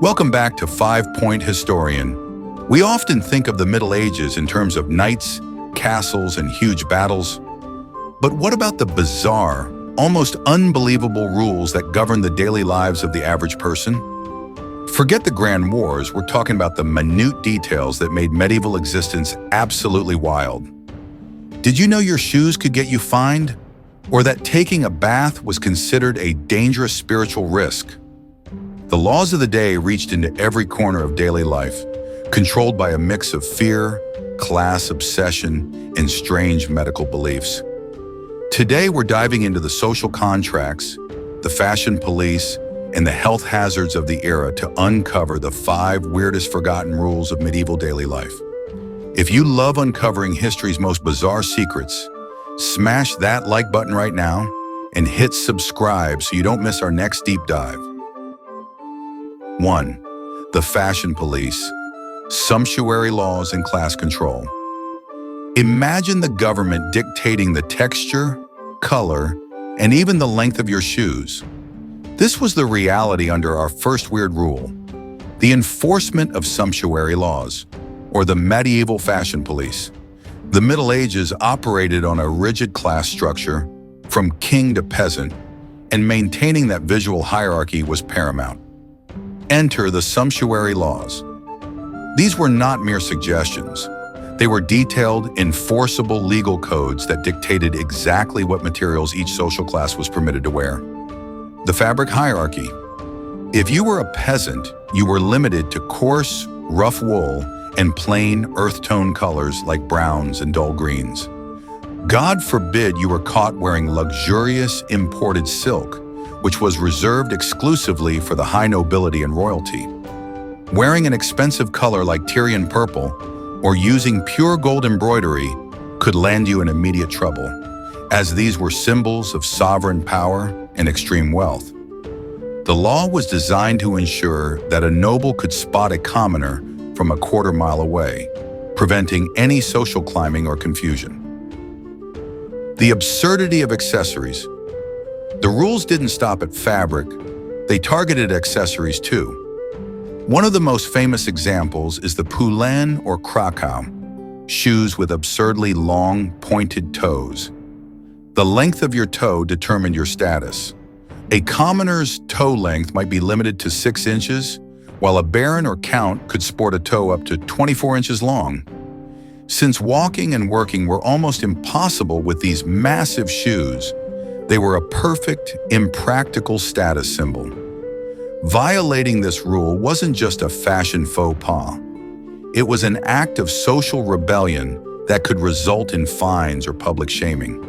Welcome back to 5-Point Historian. We often think of the Middle Ages in terms of knights, castles, and huge battles. But what about the bizarre, almost unbelievable rules that govern the daily lives of the average person? Forget the grand wars, we're talking about the minute details that made medieval existence absolutely wild. Did you know your shoes could get you fined? Or that taking a bath was considered a dangerous spiritual risk? The laws of the day reached into every corner of daily life, controlled by a mix of fear, class obsession, and strange medical beliefs. Today, we're diving into the social contracts, the fashion police, and the health hazards of the era to uncover the 5 weirdest forgotten rules of medieval daily life. If you love uncovering history's most bizarre secrets, smash that like button right now and hit subscribe so you don't miss our next deep dive. 1. The fashion police, sumptuary laws and class control. Imagine the government dictating the texture, color, and even the length of your shoes. This was the reality under our first weird rule, the enforcement of sumptuary laws, or the medieval fashion police. The Middle Ages operated on a rigid class structure, from king to peasant, and maintaining that visual hierarchy was paramount. Enter the sumptuary laws. These were not mere suggestions. They were detailed, enforceable legal codes that dictated exactly what materials each social class was permitted to wear. The fabric hierarchy. If you were a peasant, you were limited to coarse, rough wool and plain, earth-tone colors like browns and dull greens. God forbid you were caught wearing luxurious, imported silk, which was reserved exclusively for the high nobility and royalty. Wearing an expensive color like Tyrian purple or using pure gold embroidery could land you in immediate trouble, as these were symbols of sovereign power and extreme wealth. The law was designed to ensure that a noble could spot a commoner from a quarter mile away, preventing any social climbing or confusion. The absurdity of accessories. The rules didn't stop at fabric, they targeted accessories too. One of the most famous examples is the poulain or krakow, shoes with absurdly long, pointed toes. The length of your toe determined your status. A commoner's toe length might be limited to 6 inches, while a baron or count could sport a toe up to 24 inches long. Since walking and working were almost impossible with these massive shoes, they were a perfect, impractical status symbol. Violating this rule wasn't just a fashion faux pas. It was an act of social rebellion that could result in fines or public shaming.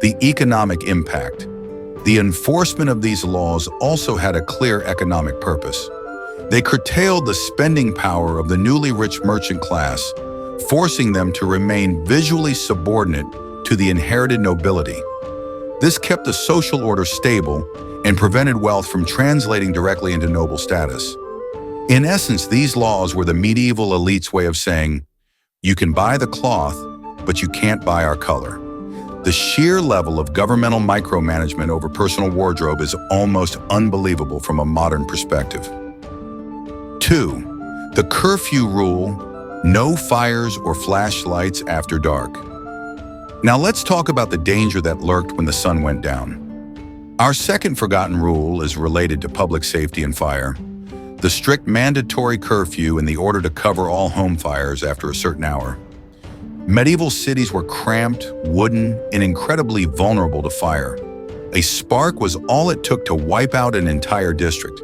The economic impact. The enforcement of these laws also had a clear economic purpose. They curtailed the spending power of the newly rich merchant class, forcing them to remain visually subordinate to the inherited nobility. This kept the social order stable and prevented wealth from translating directly into noble status. In essence, these laws were the medieval elite's way of saying, you can buy the cloth, but you can't buy our color. The sheer level of governmental micromanagement over personal wardrobe is almost unbelievable from a modern perspective. 2. The Curfew Rule, no fires or flashlights after dark. Now let's talk about the danger that lurked when the sun went down. Our second forgotten rule is related to public safety and fire. The strict mandatory curfew and the order to cover all home fires after a certain hour. Medieval cities were cramped, wooden, and incredibly vulnerable to fire. A spark was all it took to wipe out an entire district.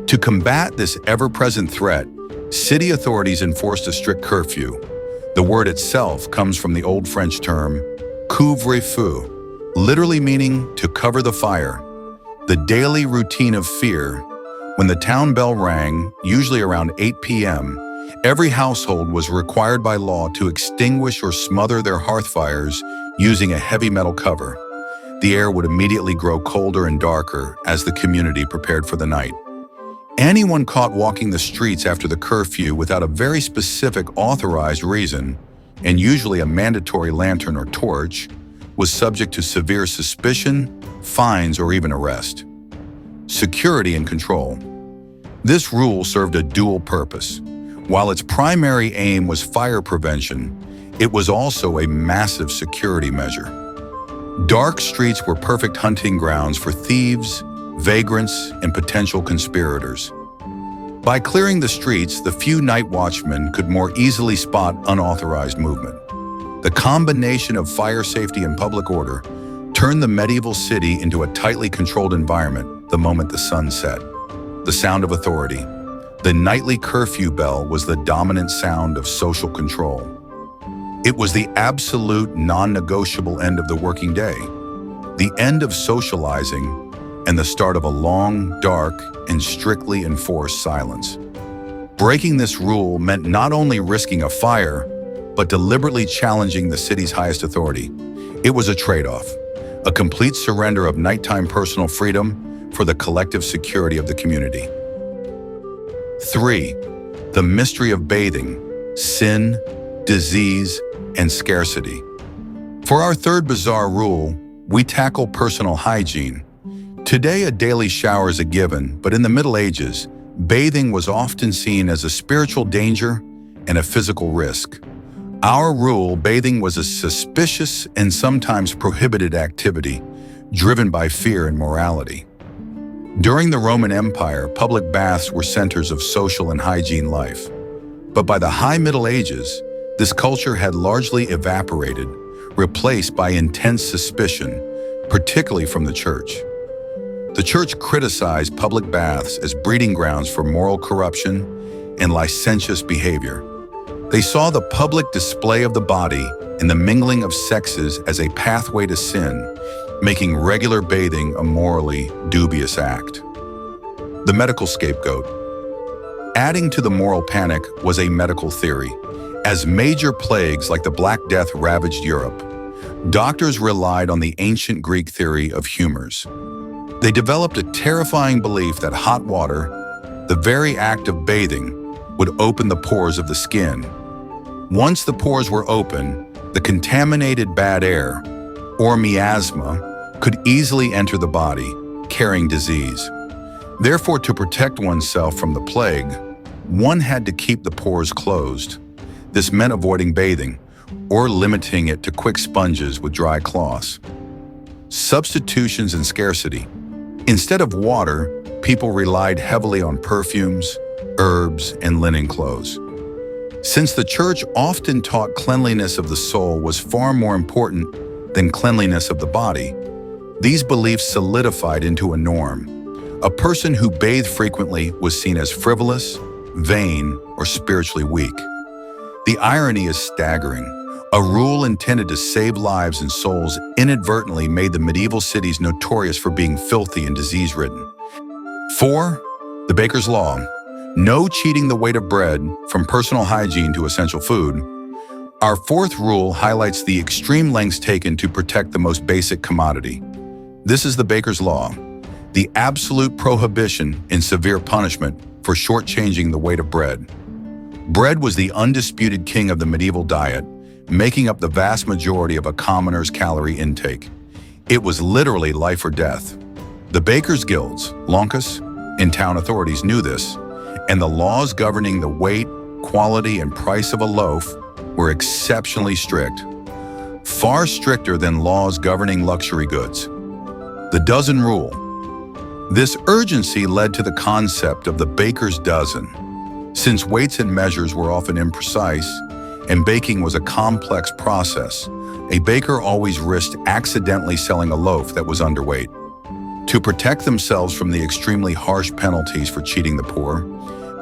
To combat this ever-present threat, city authorities enforced a strict curfew. The word itself comes from the Old French term couvre-feu, literally meaning to cover the fire. The daily routine of fear. When the town bell rang, usually around 8 p.m., every household was required by law to extinguish or smother their hearth fires using a heavy metal cover. The air would immediately grow colder and darker as the community prepared for the night. Anyone caught walking the streets after the curfew without a very specific authorized reason, and usually a mandatory lantern or torch, was subject to severe suspicion, fines, or even arrest. Security and control. This rule served a dual purpose. While its primary aim was fire prevention, it was also a massive security measure. Dark streets were perfect hunting grounds for thieves, vagrants, and potential conspirators. By clearing the streets, the few night watchmen could more easily spot unauthorized movement. The combination of fire safety and public order turned the medieval city into a tightly controlled environment the moment the sun set. The sound of authority. The nightly curfew bell was the dominant sound of social control. It was the absolute non-negotiable end of the working day, the end of socializing, and the start of a long, dark, and strictly enforced silence. Breaking this rule meant not only risking a fire, but deliberately challenging the city's highest authority. It was a trade-off, a complete surrender of nighttime personal freedom for the collective security of the community. 3. The mystery of bathing, sin, disease, and scarcity. For our third bizarre rule, we tackle personal hygiene. Today, a daily shower is a given, but in the Middle Ages, bathing was often seen as a spiritual danger and a physical risk. Our rule, bathing was a suspicious and sometimes prohibited activity, driven by fear and morality. During the Roman Empire, public baths were centers of social and hygiene life. But by the High Middle Ages, this culture had largely evaporated, replaced by intense suspicion, particularly from the church. The church criticized public baths as breeding grounds for moral corruption and licentious behavior. They saw the public display of the body and the mingling of sexes as a pathway to sin, making regular bathing a morally dubious act. The medical scapegoat. Adding to the moral panic was a medical theory. As major plagues like the Black Death ravaged Europe, doctors relied on the ancient Greek theory of humors. They developed a terrifying belief that hot water, the very act of bathing, would open the pores of the skin. Once the pores were open, the contaminated bad air, or miasma, could easily enter the body, carrying disease. Therefore, to protect oneself from the plague, one had to keep the pores closed. This meant avoiding bathing, or limiting it to quick sponges with dry cloths. Substitutions and scarcity. Instead of water, people relied heavily on perfumes, herbs, and linen clothes. Since the church often taught cleanliness of the soul was far more important than cleanliness of the body, these beliefs solidified into a norm. A person who bathed frequently was seen as frivolous, vain, or spiritually weak. The irony is staggering. A rule intended to save lives and souls inadvertently made the medieval cities notorious for being filthy and disease-ridden. 4. The baker's law. No cheating the weight of bread, from personal hygiene to essential food. Our fourth rule highlights the extreme lengths taken to protect the most basic commodity. This is the baker's law, the absolute prohibition and severe punishment for shortchanging the weight of bread. Bread was the undisputed king of the medieval diet, making up the vast majority of a commoner's calorie intake. It was literally life or death. The bakers' guilds, Loncus, and town authorities knew this, and the laws governing the weight, quality, and price of a loaf were exceptionally strict, far stricter than laws governing luxury goods. The dozen rule. This urgency led to the concept of the baker's dozen. Since weights and measures were often imprecise, and baking was a complex process, a baker always risked accidentally selling a loaf that was underweight. To protect themselves from the extremely harsh penalties for cheating the poor,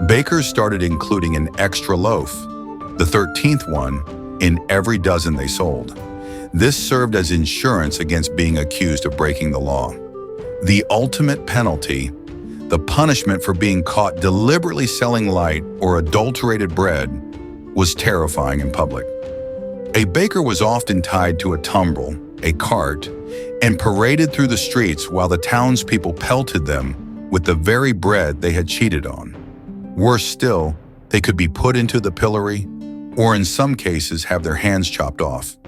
bakers started including an extra loaf, the 13th one, in every dozen they sold. This served as insurance against being accused of breaking the law. The ultimate penalty, the punishment for being caught deliberately selling light or adulterated bread, was terrifying in public. A baker was often tied to a tumbrel, a cart, and paraded through the streets while the townspeople pelted them with the very bread they had cheated on. Worse still, they could be put into the pillory, or in some cases have their hands chopped off.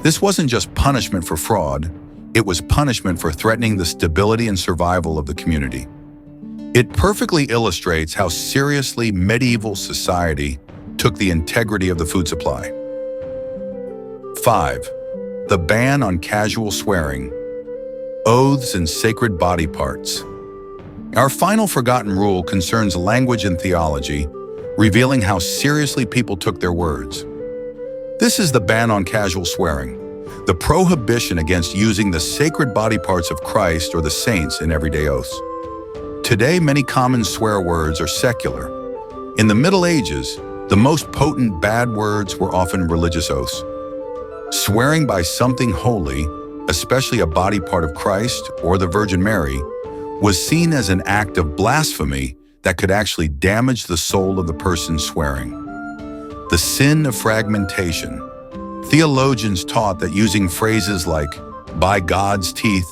This wasn't just punishment for fraud, it was punishment for threatening the stability and survival of the community. It perfectly illustrates how seriously medieval society took the integrity of the food supply. 5. The ban on casual swearing, oaths, and sacred body parts. Our final forgotten rule concerns language and theology, revealing how seriously people took their words. This is the ban on casual swearing, the prohibition against using the sacred body parts of Christ or the saints in everyday oaths. Today, many common swear words are secular. In the Middle Ages, the most potent bad words were often religious oaths. Swearing by something holy, especially a body part of Christ or the Virgin Mary, was seen as an act of blasphemy that could actually damage the soul of the person swearing. The sin of fragmentation. Theologians taught that using phrases like, by God's teeth,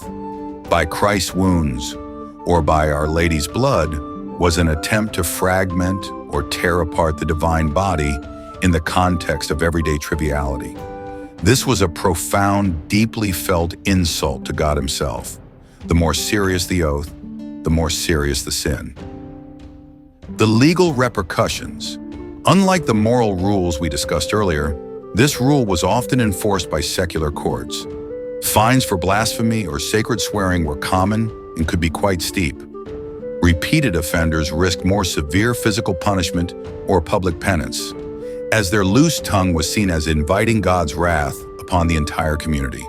by Christ's wounds, or by Our Lady's blood, was an attempt to fragment or tear apart the divine body in the context of everyday triviality. This was a profound, deeply felt insult to God Himself. The more serious the oath, the more serious the sin. The legal repercussions. Unlike the moral rules we discussed earlier, this rule was often enforced by secular courts. Fines for blasphemy or sacred swearing were common and could be quite steep. Repeated offenders risked more severe physical punishment or public penance, as their loose tongue was seen as inviting God's wrath upon the entire community.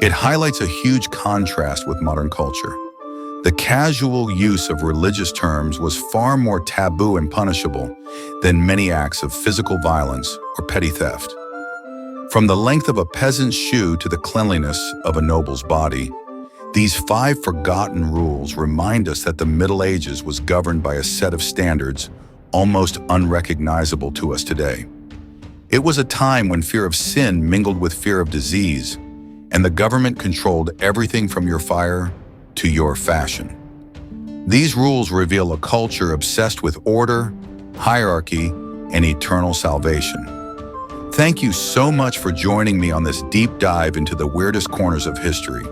It highlights a huge contrast with modern culture. The casual use of religious terms was far more taboo and punishable than many acts of physical violence or petty theft. From the length of a peasant's shoe to the cleanliness of a noble's body, these 5 forgotten rules remind us that the Middle Ages was governed by a set of standards almost unrecognizable to us today. It was a time when fear of sin mingled with fear of disease, and the government controlled everything from your fire to your fashion. These rules reveal a culture obsessed with order, hierarchy, and eternal salvation. Thank you so much for joining me on this deep dive into the weirdest corners of history.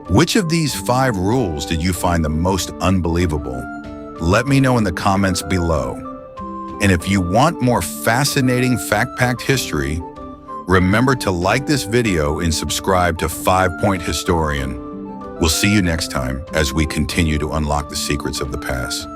Which of these 5 rules did you find the most unbelievable? Let me know in the comments below. And if you want more fascinating fact-packed history, remember to like this video and subscribe to 5 Point Historian. We'll see you next time as we continue to unlock the secrets of the past.